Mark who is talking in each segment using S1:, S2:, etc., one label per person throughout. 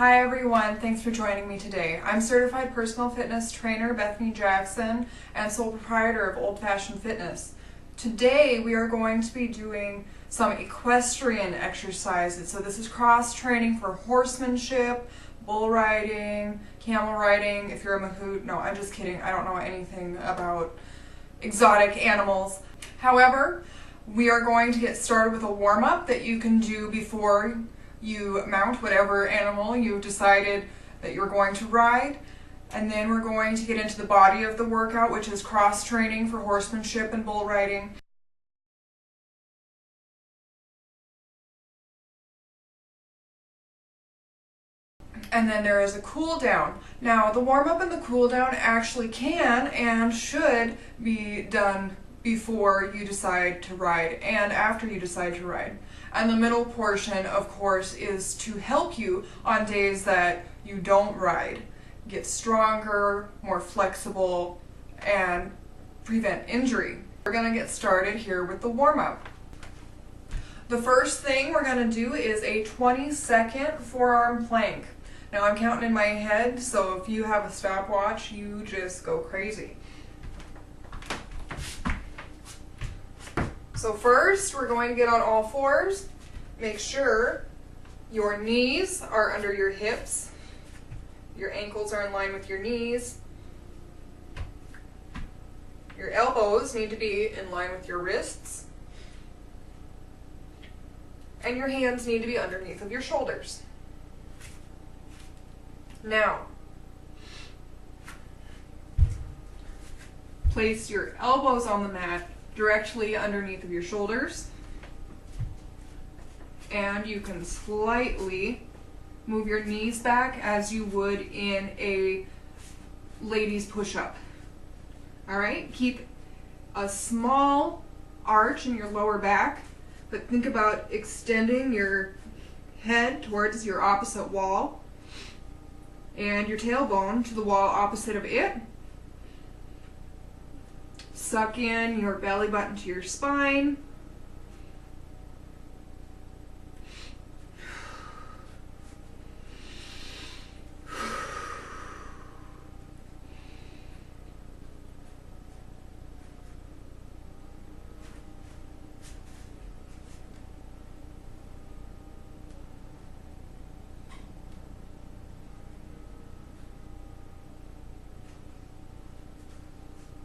S1: Hi everyone, thanks for joining me today. I'm certified personal fitness trainer Bethany Jackson and sole proprietor of Old Fashioned Fitness. Today we are going to be doing some equestrian exercises. So this is cross training for horsemanship, bull riding, camel riding, if you're a mahout. No, I'm just kidding. I don't know anything about exotic animals. However, we are going to get started with a warm-up that you can do before you mount whatever animal you've decided that you're going to ride. And then we're going to get into the body of the workout, which is cross training for horsemanship and bull riding. And then there is a cool down. Now the warm-up and the cool down actually can and should be done before you decide to ride and after you decide to ride. And the middle portion, of course, is to help you on days that you don't ride. Get stronger, more flexible, and prevent injury. We're going to get started here with the warm-up. The first thing we're going to do is a 20-second forearm plank. Now I'm counting in my head, so if you have a stopwatch, you just go crazy. So first, we're going to get on all fours. Make sure your knees are under your hips. Your ankles are in line with your knees. Your elbows need to be in line with your wrists. And your hands need to be underneath of your shoulders. Now, place your elbows on the mat directly underneath of your shoulders, and you can slightly move your knees back as you would in a ladies push-up. All right, keep a small arch in your lower back, but think about extending your head towards your opposite wall and your tailbone to the wall opposite of it. Suck in your belly button to your spine.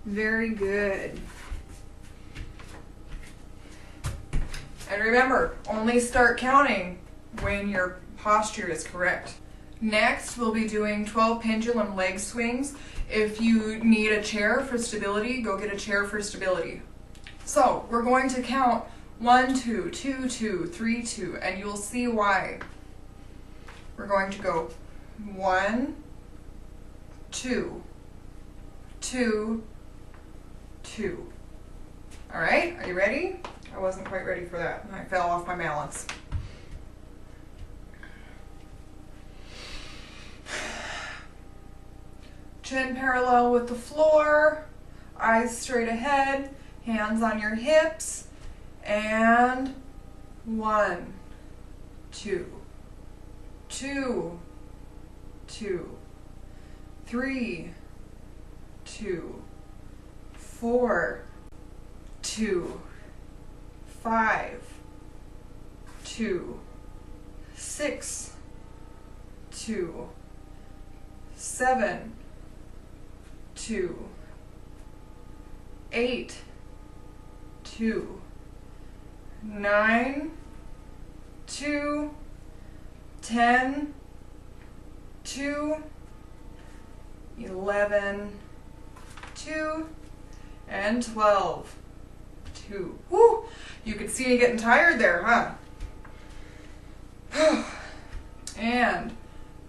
S1: Very good. And remember, only start counting when your posture is correct. Next, we'll be doing 12 pendulum leg swings. If you need a chair for stability, go get a chair for stability. So, we're going to count 1, 2, 2, 2, 3, 2, and you'll see why. We're going to go 1, 2, 2, 2. All right, are you ready? I wasn't quite ready for that. I fell off my balance. Chin parallel with the floor, eyes straight ahead, hands on your hips, and 1, 2, 2, 2, 3, 2, 4, 2, 5, 2, 6, 2, 7, 2, 8, 2, 9, 2, 10, 2, 11, 2, and 12, 2. Woo! You could see me getting tired there, huh? And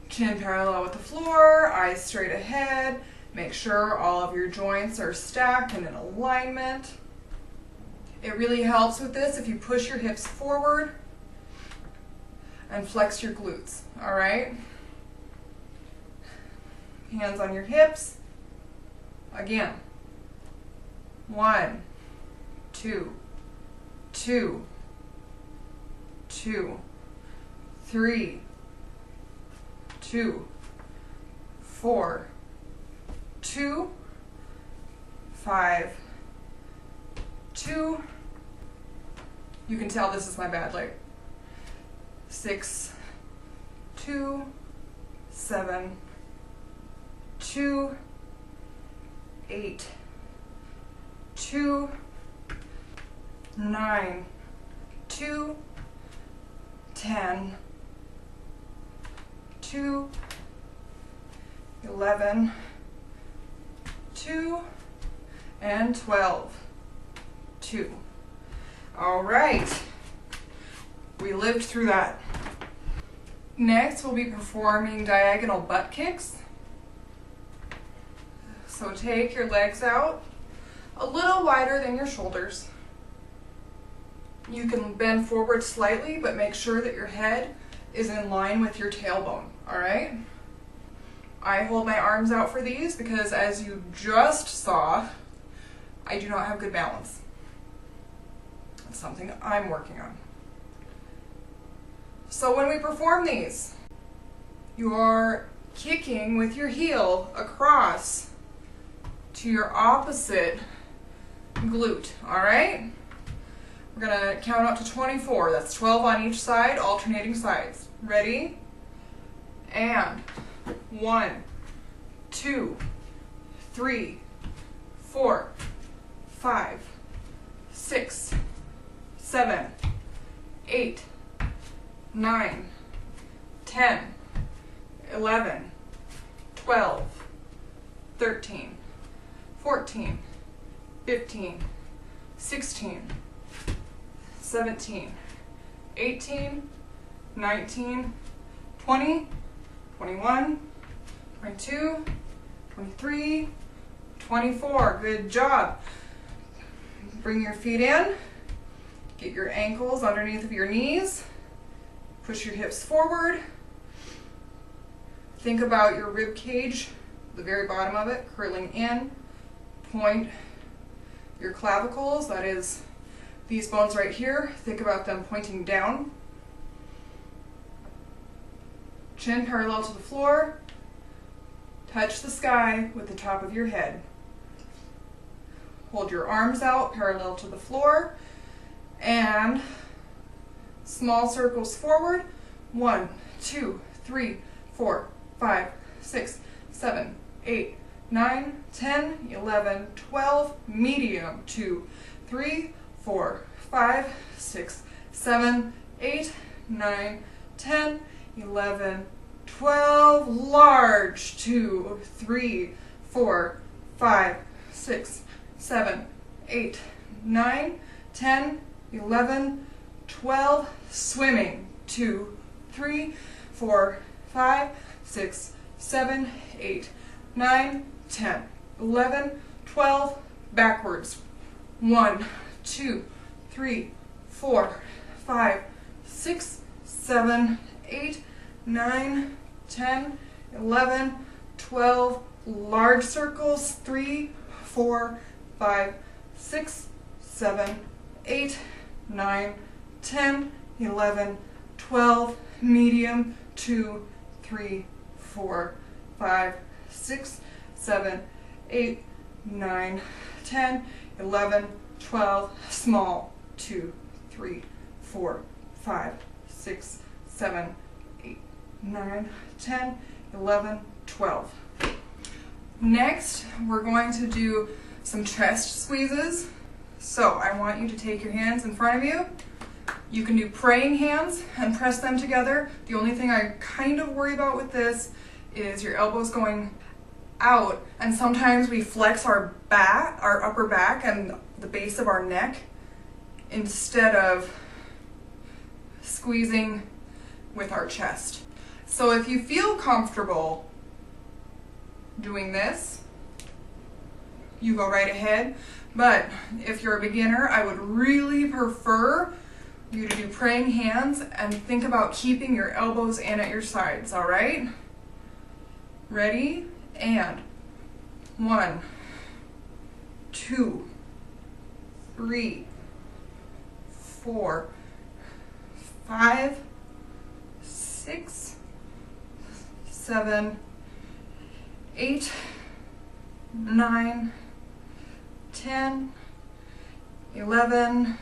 S1: chin parallel with the floor, eyes straight ahead. Make sure all of your joints are stacked and in alignment. It really helps with this if you push your hips forward and flex your glutes, all right? Hands on your hips. Again. 1, 2, 2, 2, 3, 2, 4, 2, 5, 2. You can tell this is my bad leg. 6, 2, 7, 2, 8, 2, 9, 2, 10, 2, 11, 2, and 12, 2. All right, we lived through that. Next, we'll be performing diagonal butt kicks. So take your legs out a little wider than your shoulders. You can bend forward slightly, but make sure that your head is in line with your tailbone, all right? I hold my arms out for these because, as you just saw, I do not have good balance. That's something I'm working on. So when we perform these, you are kicking with your heel across to your opposite glute, all right? We're gonna count up to 24. That's 12 on each side, alternating sides. Ready? And 1, 2, 3, 4, 5, 6, 7, 8, 9, 10, 11, 12, 13, 14, 15, 16, 17, 18, 19, 20, 21, 22, 23, 24. Good job. Bring your feet in. Get your ankles underneath of your knees. Push your hips forward. Think about your rib cage, the very bottom of it, curling in. Point your clavicles, that is these bones right here. Think about them pointing down. Chin parallel to the floor. Touch the sky with the top of your head. Hold your arms out parallel to the floor and small circles forward. 1, 2, 3, 4, 5, 6, 7, 8, 9, 10, 11, 12, medium. 2, 3, 4, 5, 6, 7, 8, 9, 10, 11, 12, large. 2, 3, 4, 5, 6, 7, 8, 9, 10, 11, 12, swimming. 2, 3, 4, 5, 6, 7, 8, 9, 10, 11, 12, backwards. 1, 2, 3, 4, 5, 6, 7, 8, 9, 10, 11, 12, large circles. 3, 4, 5, 6, 7, 8, 9, 10, 11, 12, medium. 2, 3, 4, 5, 6, 7, 8, 9, 10, 11, 12, small. 2, 3, 4, 5, 6, 7, 8, 9, 10, 11, 12. Next, we're going to do some chest squeezes. So I want you to take your hands in front of you. You can do praying hands and press them together. The only thing I kind of worry about with this is your elbows going out, and sometimes we flex our back, our upper back and the base of our neck instead of squeezing with our chest. So if you feel comfortable doing this, you go right ahead. But if you're a beginner, I would really prefer you to do praying hands and think about keeping your elbows in at your sides, all right? Ready? And 1, 2, 3, 4, 5, 6, 7, 8, 9, 10, 11.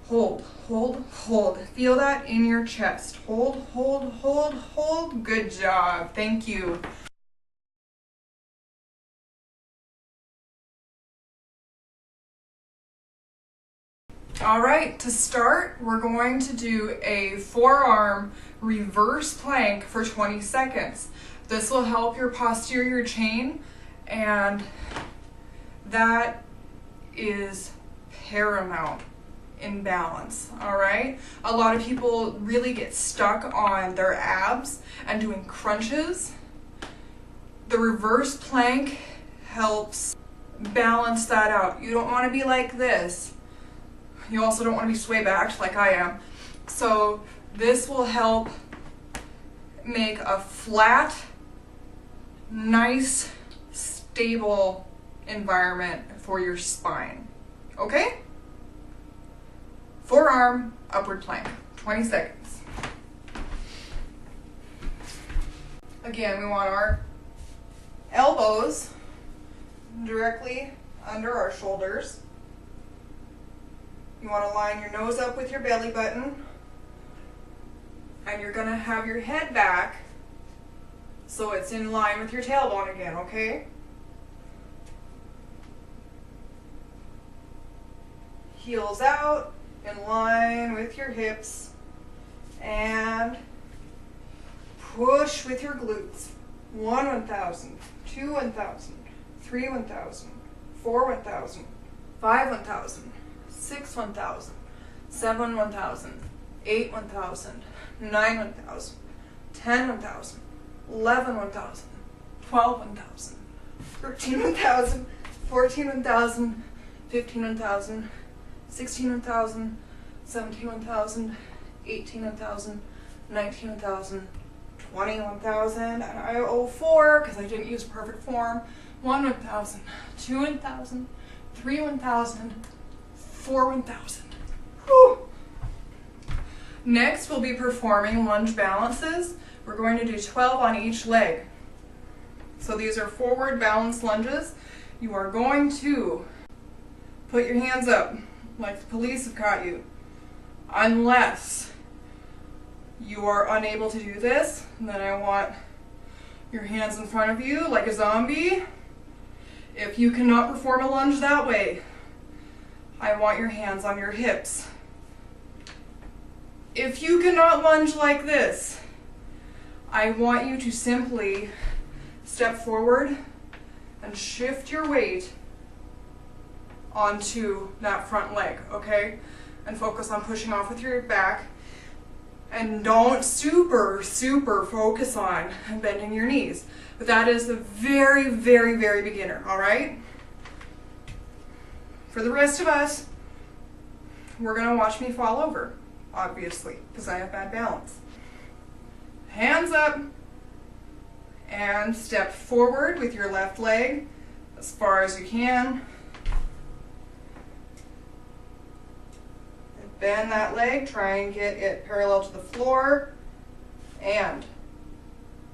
S1: Hold, hold, hold. Feel that in your chest. Hold, hold, hold, hold. Good job. Thank you. All right, to start, we're going to do a forearm reverse plank for 20 seconds. This will help your posterior chain, and that is paramount in balance, all right? A lot of people really get stuck on their abs and doing crunches. The reverse plank helps balance that out. You don't want to be like this. You also don't want to be sway backed like I am. So this will help make a flat, nice, stable environment for your spine. Okay? Forearm upward plank, 20 seconds. Again, we want our elbows directly under our shoulders. You want to line your nose up with your belly button, and you're going to have your head back so it's in line with your tailbone again, okay? Heels out, in line with your hips, and push with your glutes. 1 1,000, 2 1,000, 3 1,000, 4 1,000, 5 1,000. 6 1,000, 7 1,000, 8 1,000, 9 1,000, 10 1,000, 11 1,000, 12 1,000, 13 1,000, 14 1,000, 15 1,000, 16 1,000, 17 1,000, 18 1,000, 19 1,000, 20 1,000, and I owe 4 because I didn't use perfect form. 1 1,000, 2 1,000, 3 1,000, 4 1,000. Next, we'll be performing lunge balances. We're going to do 12 on each leg. So these are forward balance lunges. You are going to put your hands up like the police have caught you. Unless you are unable to do this, then I want your hands in front of you like a zombie. If you cannot perform a lunge that way, I want your hands on your hips. If you cannot lunge like this, I want you to simply step forward and shift your weight onto that front leg, okay? And focus on pushing off with your back. And don't super focus on bending your knees. But that is the very, very, very beginner, all right? For the rest of us, we're going to watch me fall over, obviously, because I have bad balance. Hands up, and step forward with your left leg as far as you can. And bend that leg, try and get it parallel to the floor, and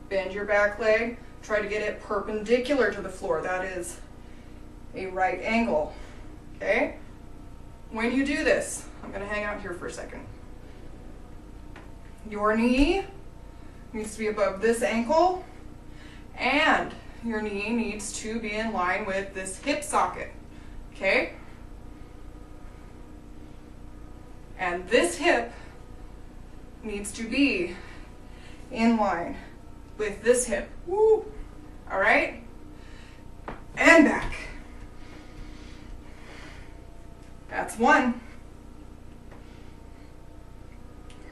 S1: bend your back leg, try to get it perpendicular to the floor. That is a right angle. Okay? When you do this, I'm going to hang out here for a second. Your knee needs to be above this ankle, and your knee needs to be in line with this hip socket. Okay? And this hip needs to be in line with this hip. Woo! All right? And back. That's 1.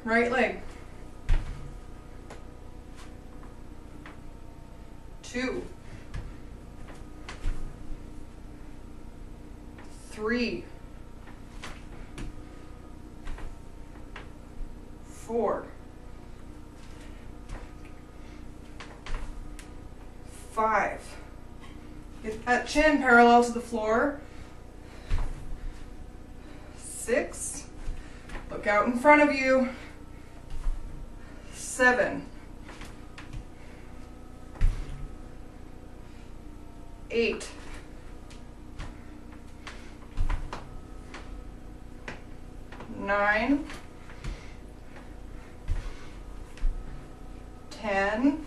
S1: Right leg. 2. 3. 4. 5. Get that chin parallel to the floor. 6. Look out in front of you. 7. 8, 9, 10,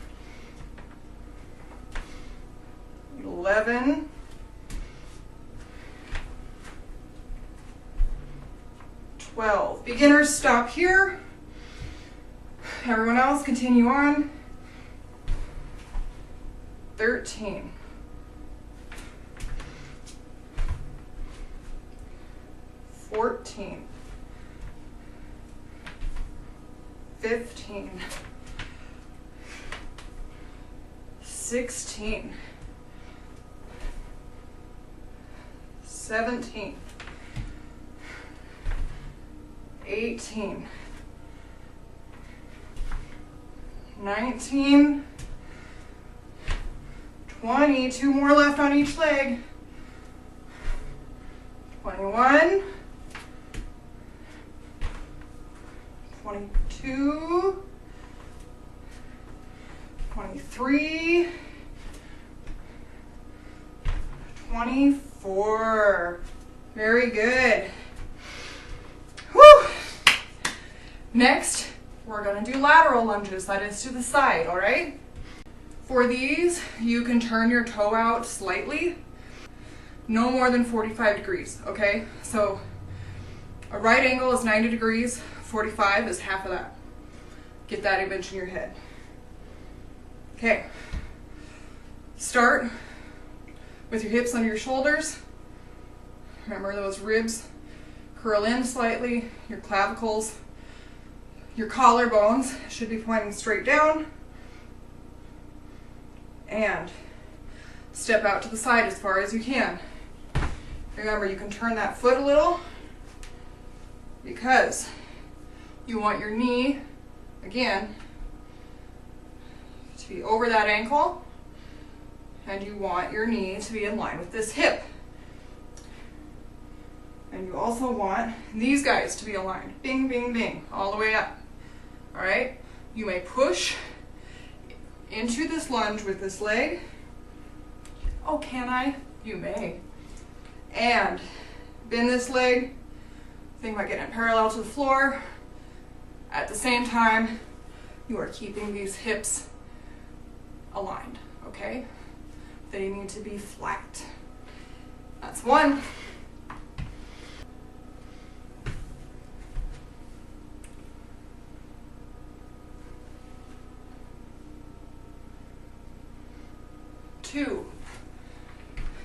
S1: 11, 12. Beginners, stop here. Everyone else, continue on. 13. 14. 15. 16. 17. 18. 19. 20. 2 more left on each leg. 21. 22. 23. 24. Very good. Whew. Next, we're going to do lateral lunges, that is to the side, all right? For these, you can turn your toe out slightly, no more than 45 degrees, okay? So a right angle is 90 degrees, 45 is half of that. Get that image in your head. Okay, start with your hips under your shoulders. Remember, those ribs curl in slightly, your clavicles, your collarbones should be pointing straight down. And step out to the side as far as you can. Remember, you can turn that foot a little because you want your knee, again, to be over that ankle, and you want your knee to be in line with this hip. And you also want these guys to be aligned. Bing, bing, bing, all the way up. All right? You may push into this lunge with this leg. Oh, can I? You may. And bend this leg. Think about getting it parallel to the floor. At the same time, you are keeping these hips aligned, okay? They need to be flat. That's one. Two.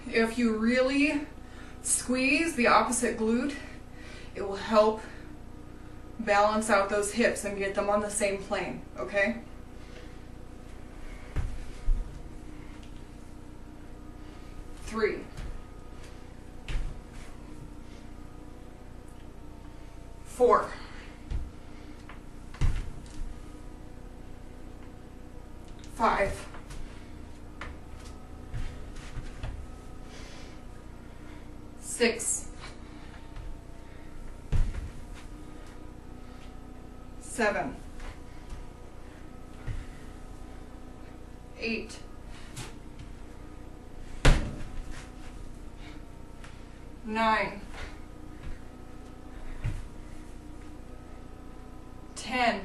S1: If you really squeeze the opposite glute, it will help balance out those hips and get them on the same plane, okay? Three. 4. 5. 6. 7. 8. 9. 10.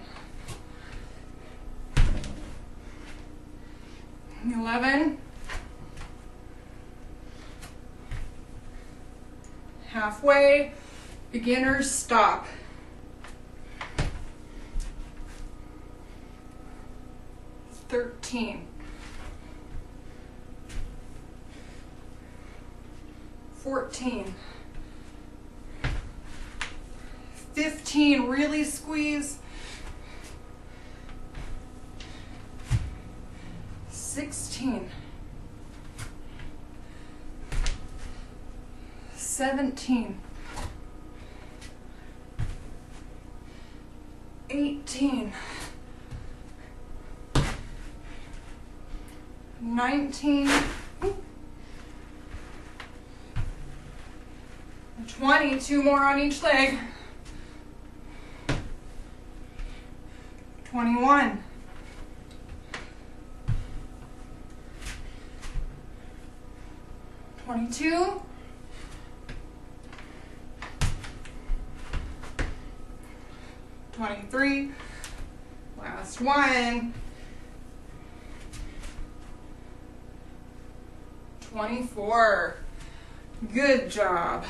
S1: 11. Halfway. Beginners, stop. 13. 14. 15, really squeeze. 16. 17. 18. 19. 20, 2 more on each leg. 21. 22. 22. 23. Last one. 24. Good job.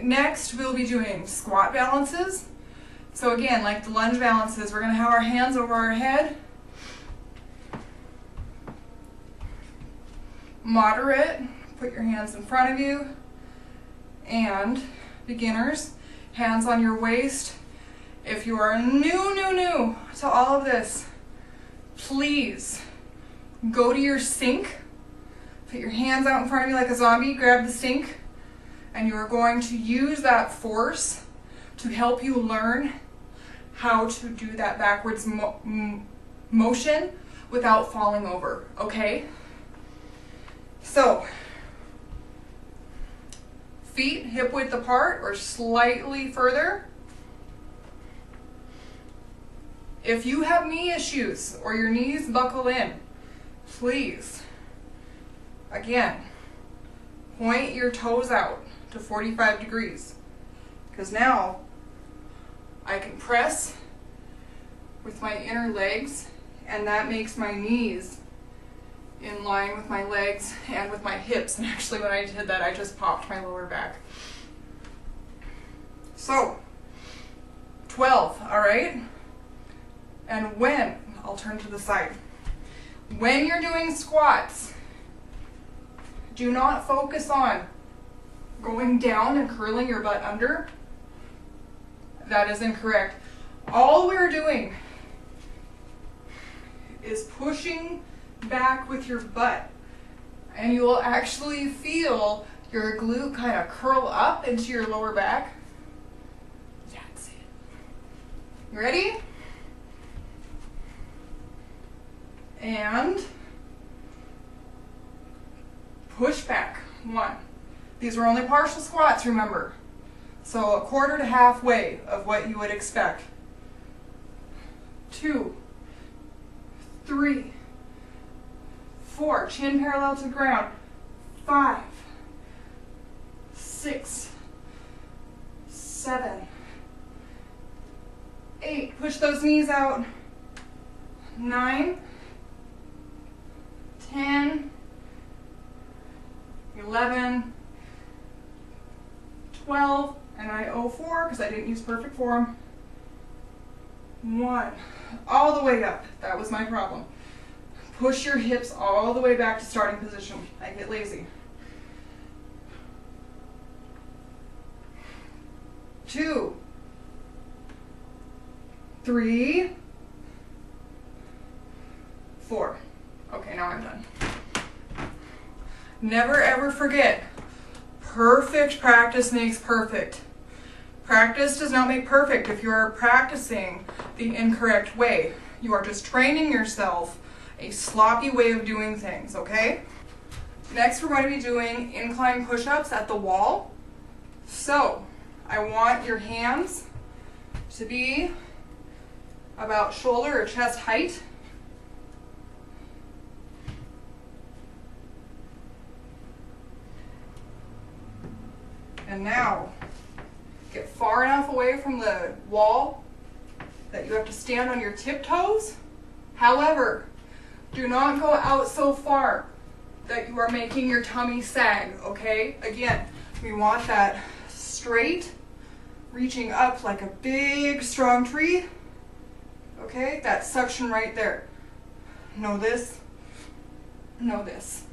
S1: Next, we'll be doing squat balances. So again, like the lunge balances, we're going to have our hands over our head. Moderate, put your hands in front of you. And beginners, hands on your waist. If you are new to all of this, please go to your sink. Put your hands out in front of you like a zombie, grab the sink, and you are going to use that force to help you learn how to do that backwards motion without falling over, okay? So, feet hip width apart or slightly further. If you have knee issues or your knees buckle in, please, again, point your toes out to 45 degrees. Because now I can press with my inner legs, and that makes my knees in line with my legs and with my hips. And actually when I did that, I just popped my lower back. So, 12, all right? And when, I'll turn to the side. When you're doing squats, do not focus on going down and curling your butt under. That is incorrect. All we're doing is pushing back with your butt, and you will actually feel your glute kind of curl up into your lower back. That's it. You ready? And push back. 1. These are only partial squats, remember. So a quarter to halfway of what you would expect. 2, 3, 4, chin parallel to the ground. 5, 6, 7, 8. Push those knees out. 9, 10, 11, 12, and I owe 4 because I didn't use perfect form. 1, all the way up. That was my problem. Push your hips all the way back to starting position. I get lazy. 2, 3, 4. Okay, now I'm done. Never ever forget, perfect practice makes perfect. Practice does not make perfect if you are practicing the incorrect way. You are just training yourself a sloppy way of doing things, okay? Next, we're going to be doing incline push-ups at the wall. So, I want your hands to be about shoulder or chest height. And now, get far enough away from the wall that you have to stand on your tiptoes. However, do not go out so far that you are making your tummy sag, okay? Again, we want that straight, reaching up like a big, strong tree, okay? That suction right there. Know this, know this.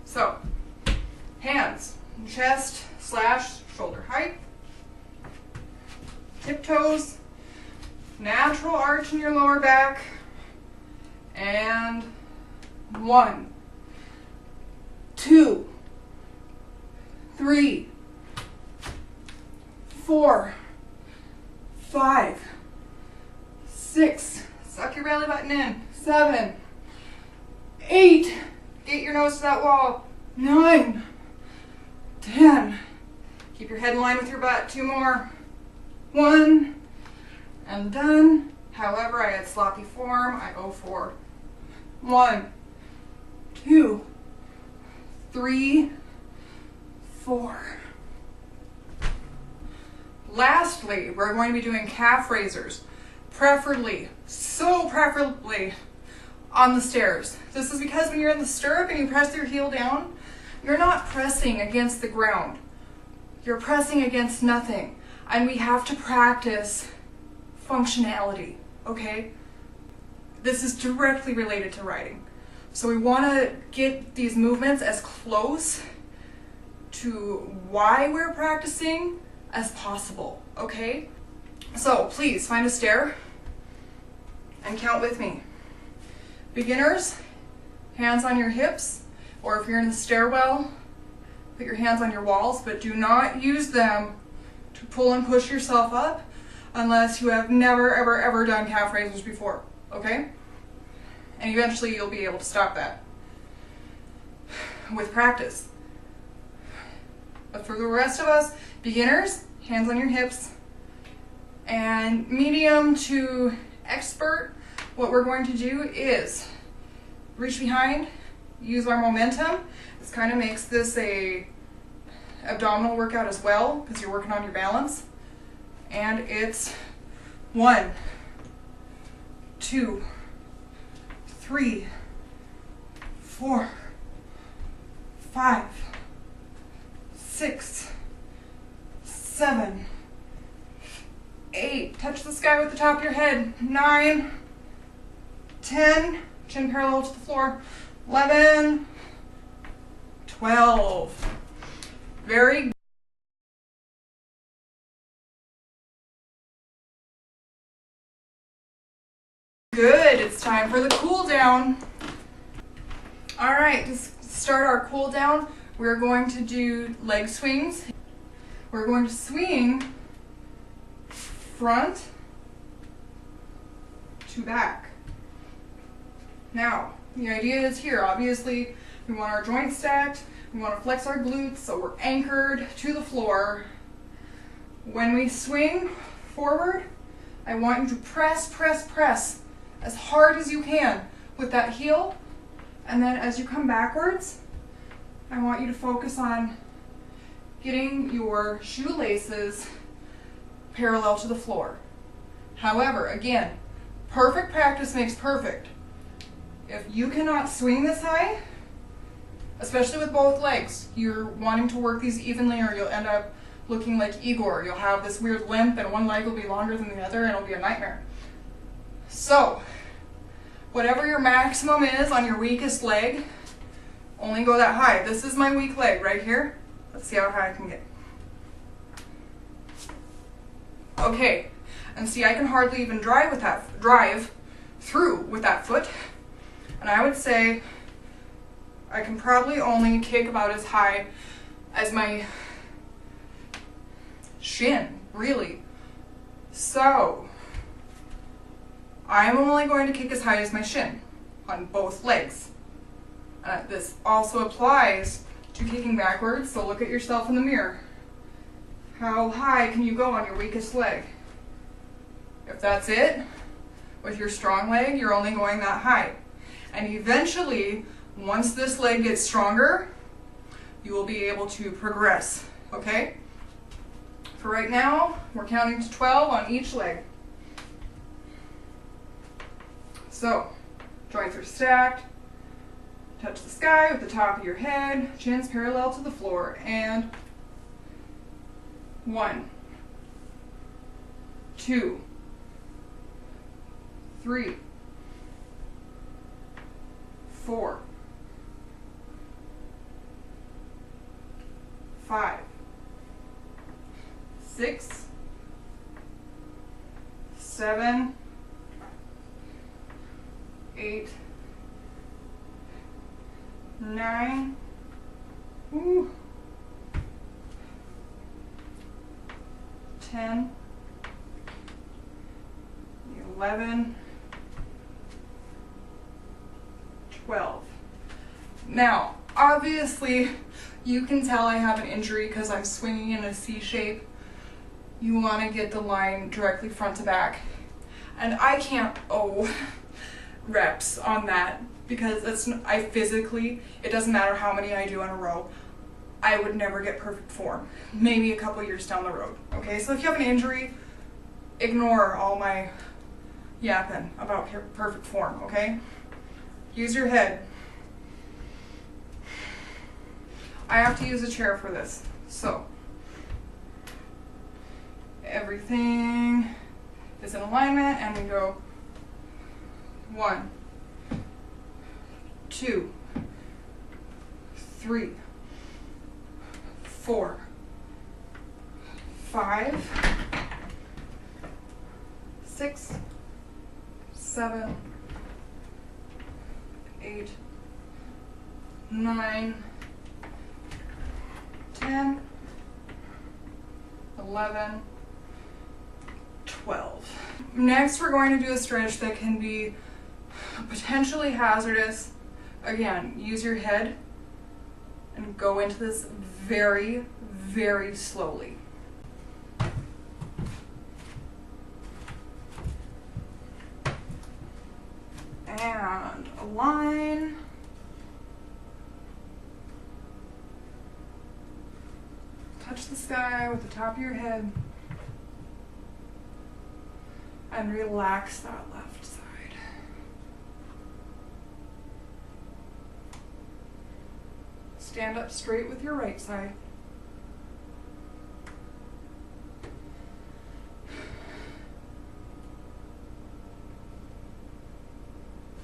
S1: So, hands, chest, / shoulder height, tiptoes, natural arch in your lower back, and 1, 2, 3, 4, 5, 6, suck your belly button in, 7, 8, get your nose to that wall, 9, 10, keep your head in line with your butt, 2 more, 1, and done. However, I had sloppy form, I owe 4. 1, 2, 3, 4. Lastly, we're going to be doing calf raisers, preferably on the stairs. This is because when you're in the stirrup and you press your heel down, you're not pressing against the ground. You're pressing against nothing. And we have to practice functionality, okay? This is directly related to riding. So we want to get these movements as close to why we're practicing as possible, okay? So please find a stair and count with me. Beginners, hands on your hips, or if you're in the stairwell, put your hands on your walls, but do not use them to pull and push yourself up unless you have never, ever, ever done calf raisers before, okay? And eventually you'll be able to stop that with practice. But for the rest of us, beginners, hands on your hips, and medium to expert, what we're going to do is reach behind, use our momentum. This kind of makes this a abdominal workout as well because you're working on your balance. And it's 1, 2, 3, 4, 5, 6, 7, 8. Touch the sky with the top of your head. 9, 10. Chin parallel to the floor. 11, 12. Very good. It's time for the cool down. All right, to start our cool down, we're going to do leg swings. We're going to swing front to back. Now, the idea is here, obviously, we want our joints stacked, we want to flex our glutes so we're anchored to the floor. When we swing forward, I want you to press as hard as you can with that heel, and then as you come backwards, I want you to focus on getting your shoelaces parallel to the floor. However, again, perfect practice makes perfect. If you cannot swing this high, especially with both legs, you're wanting to work these evenly or you'll end up looking like Igor. You'll have this weird limp and one leg will be longer than the other and it'll be a nightmare. So, whatever your maximum is on your weakest leg, only go that high. This is my weak leg right here. Let's see how high I can get. Okay, and see, I can hardly even drive through with that foot. And I would say I can probably only kick about as high as my shin, really. So, I'm only going to kick as high as my shin on both legs. This also applies to kicking backwards, so look at yourself in the mirror. How high can you go on your weakest leg? If that's it, with your strong leg, you're only going that high. And eventually, once this leg gets stronger, you will be able to progress, okay? For right now, we're counting to 12 on each leg. So, joints are stacked. Touch the sky with the top of your head, chins parallel to the floor, and 1, 2, 3, 4, 5, 6, 7, 8, 9, 10, 11, 12. Now, obviously, you can tell I have an injury because I'm swinging in a C shape. You want to get the line directly front to back. And I can't reps on that because it doesn't matter how many I do in a row. I would never get perfect form. Maybe a couple years down the road. Okay, so if you have an injury, ignore all my yapping about perfect form, okay? Use your head. I have to use a chair for this, so everything is in alignment, and we go 1, 2, 3, 4, 5, 6, 7, 8, 9, 10, 11, 12. Next, we're going to do a stretch that can be potentially hazardous. Again, use your head and go into this very, very slowly. And align. Touch the sky with the top of your head. And relax that left side. Stand up straight with your right side.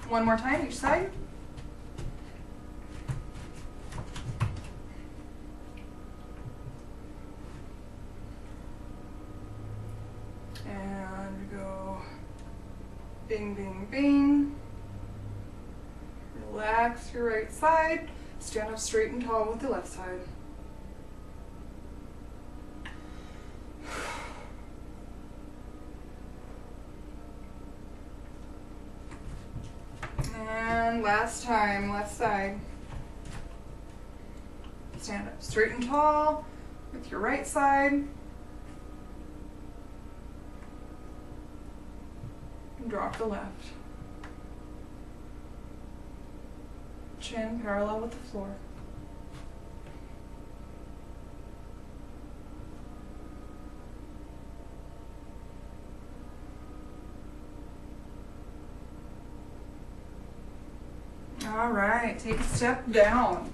S1: One more time, each side. And go bing, bing, bing. Relax your right side. Stand up straight and tall with the left side. And last time, left side. Stand up straight and tall with your right side. And drop the left. Chin parallel with the floor. All right, take a step down.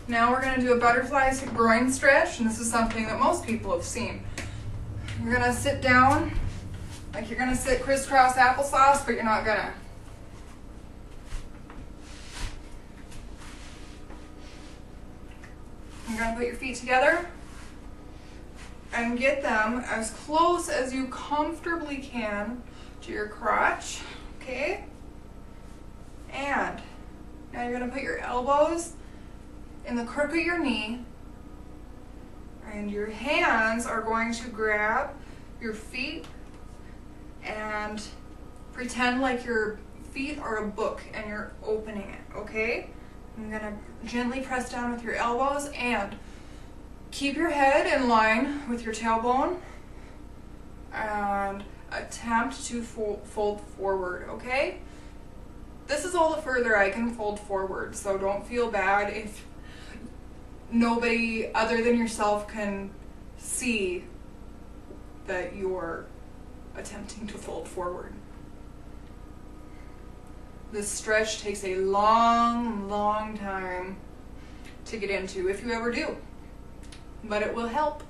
S1: Now we're going to do a butterfly groin stretch, and this is something that most people have seen. You're going to sit down like you're going to sit crisscross applesauce, but you're not going to. You're going to put your feet together and get them as close as you comfortably can to your crotch, okay? And now you're going to put your elbows in the crook of your knee, and your hands are going to grab your feet and pretend like your feet are a book and you're opening it, okay? I'm going to gently press down with your elbows and keep your head in line with your tailbone and attempt to fold forward, okay? This is all the further I can fold forward, so don't feel bad if nobody other than yourself can see that you're attempting to fold forward. This stretch takes a long, long time to get into, if you ever do, but it will help.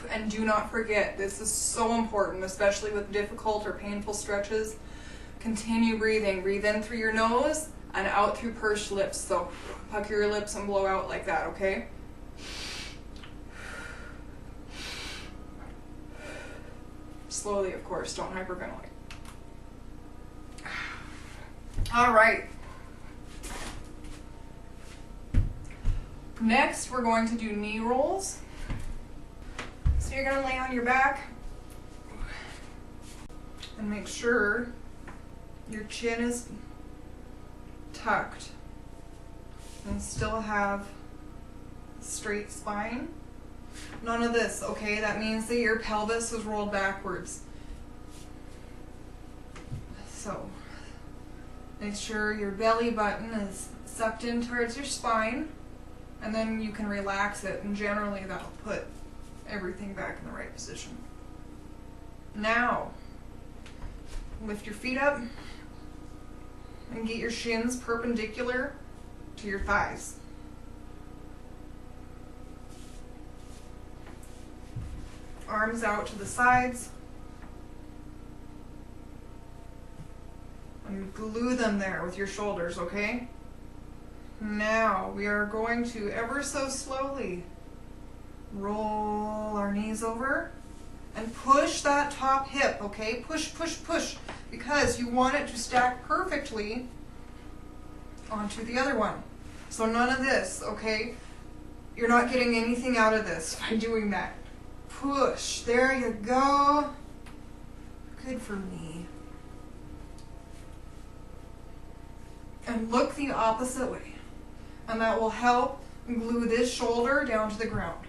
S1: And do not forget, this is so important, especially with difficult or painful stretches. Continue breathing. Breathe in through your nose and out through pursed lips. So pucker your lips and blow out like that, okay? Slowly, of course, don't hyperventilate. All right. Next, we're going to do knee rolls. So you're going to lay on your back and make sure your chin is tucked and still have a straight spine. None of this, okay? That means that your pelvis is rolled backwards. Make sure your belly button is sucked in towards your spine, and then you can relax it, and generally that'll put everything back in the right position. Now, lift your feet up and get your shins perpendicular to your thighs. Arms out to the sides. And glue them there with your shoulders, okay? Now we are going to ever so slowly roll our knees over and push that top hip, okay? Push, push, push, because you want it to stack perfectly onto the other one. So none of this, okay? You're not getting anything out of this by doing that. Push, there you go. Good for me. And look the opposite way. And that will help glue this shoulder down to the ground.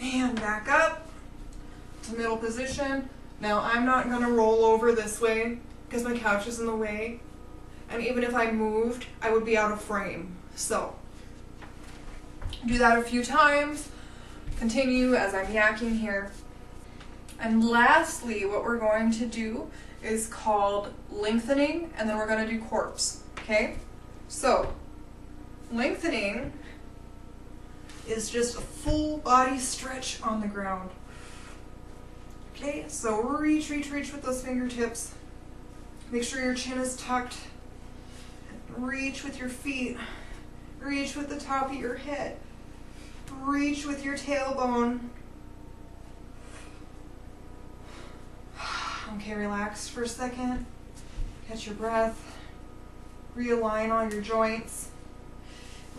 S1: And back up to middle position. Now I'm not going to roll over this way because my couch is in the way. And even if I moved, I would be out of frame. So do that a few times. Continue as I'm yakking here. And lastly, what we're going to do is called lengthening, and then we're going to do corpse, okay? So, lengthening is just a full body stretch on the ground. Okay, so reach, reach, reach with those fingertips. Make sure your chin is tucked. Reach with your feet. Reach with the top of your head. Reach with your tailbone. Okay, relax for a second. Catch your breath. Realign all your joints.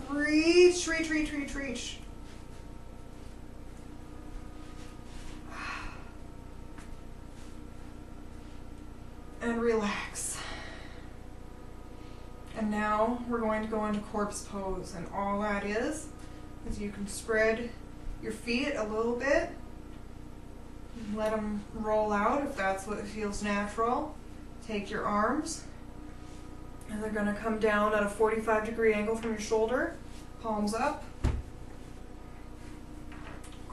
S1: Reach, reach, reach, reach, reach. And relax. And now we're going to go into corpse pose. And all that is you can spread your feet a little bit. Let them roll out if that's what feels natural. Take your arms, and they're going to come down at a 45-degree angle from your shoulder, palms up. Of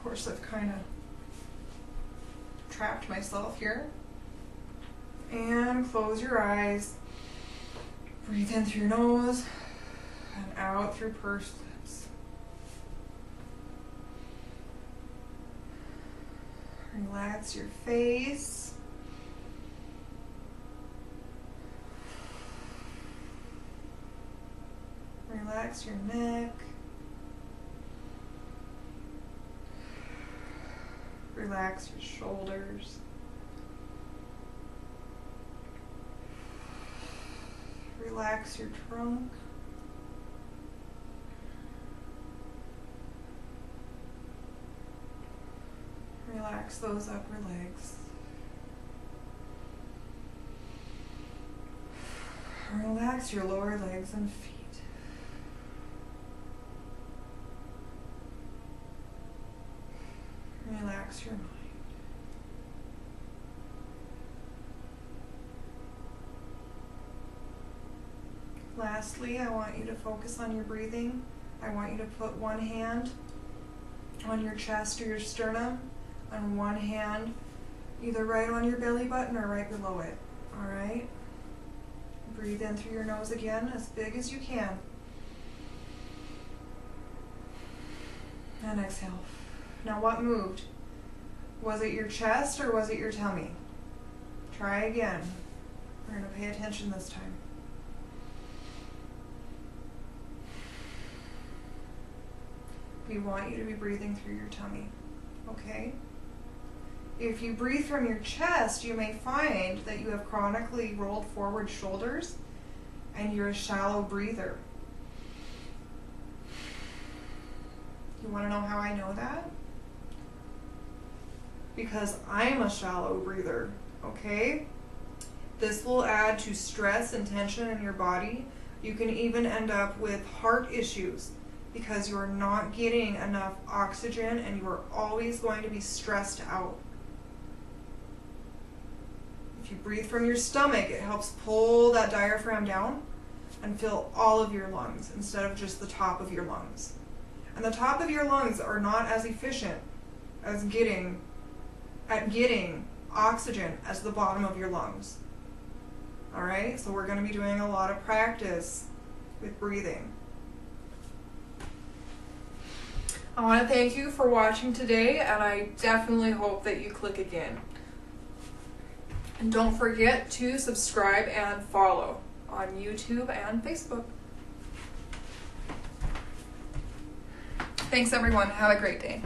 S1: course, I've kind of trapped myself here. And close your eyes. Breathe in through your nose and out through pursed lips. Relax your face. Relax your neck. Relax your shoulders. Relax your trunk. Relax those upper legs. Relax your lower legs and feet. Relax your mind. Lastly, I want you to focus on your breathing. I want you to put one hand on your chest or your sternum, and one hand either right on your belly button or right below it. All right? Breathe in through your nose again, as big as you can. And exhale. Now what moved? Was it your chest or was it your tummy? Try again. We're going to pay attention this time. We want you to be breathing through your tummy, okay? If you breathe from your chest, you may find that you have chronically rolled forward shoulders and you're a shallow breather. You want to know how I know that? Because I'm a shallow breather, okay? This will add to stress and tension in your body. You can even end up with heart issues because you are not getting enough oxygen and you are always going to be stressed out. If you breathe from your stomach, it helps pull that diaphragm down and fill all of your lungs instead of just the top of your lungs. And the top of your lungs are not as efficient as getting oxygen as the bottom of your lungs. All right, so we're going to be doing a lot of practice with breathing. I want to thank you for watching today, and I definitely hope that you click again. And don't forget to subscribe and follow on YouTube and Facebook. Thanks everyone. Have a great day.